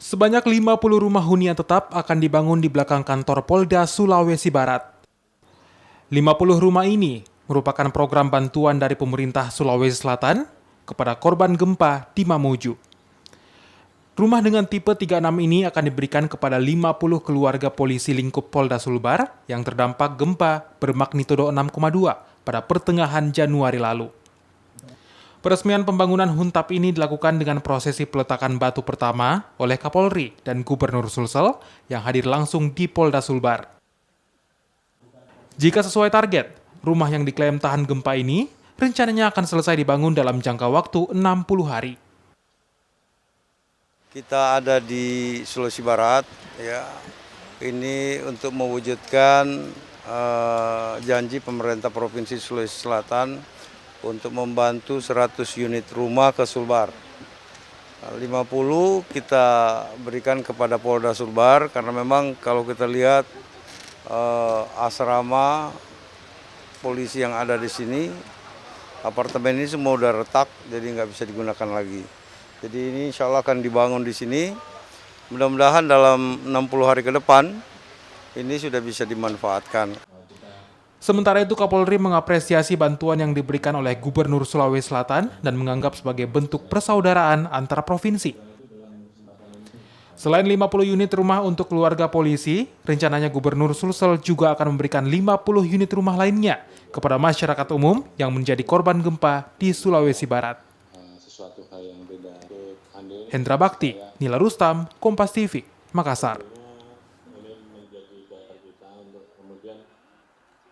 Sebanyak 50 rumah hunian tetap akan dibangun di belakang kantor Polda Sulawesi Barat. 50 rumah ini merupakan program bantuan dari pemerintah Sulawesi Selatan kepada korban gempa di Mamuju. Rumah dengan tipe 36 ini akan diberikan kepada 50 keluarga polisi lingkup Polda Sulbar yang terdampak gempa bermagnitudo 6,2 pada pertengahan Januari lalu. Peresmian pembangunan Huntap ini dilakukan dengan prosesi peletakan batu pertama oleh Kapolri dan Gubernur Sulsel yang hadir langsung di Polda Sulbar. Jika sesuai target, rumah yang diklaim tahan gempa ini rencananya akan selesai dibangun dalam jangka waktu 60 hari. Kita ada di Sulawesi Barat, ya. Ini untuk mewujudkan janji pemerintah Provinsi Sulawesi Selatan untuk membantu 100 unit rumah ke Sulbar. 50 kita berikan kepada Polda Sulbar karena memang kalau kita lihat asrama polisi yang ada di sini, apartemen ini semua udah retak, jadi nggak bisa digunakan lagi. Jadi ini insya Allah akan dibangun di sini. Mudah-mudahan dalam 60 hari ke depan ini sudah bisa dimanfaatkan. Sementara itu, Kapolri mengapresiasi bantuan yang diberikan oleh Gubernur Sulawesi Selatan dan menganggap sebagai bentuk persaudaraan antara provinsi. Selain 50 unit rumah untuk keluarga polisi, rencananya Gubernur Sulsel juga akan memberikan 50 unit rumah lainnya kepada masyarakat umum yang menjadi korban gempa di Sulawesi Barat. Hendra Bakti, Nila Rustam, Kompas TV, Makassar.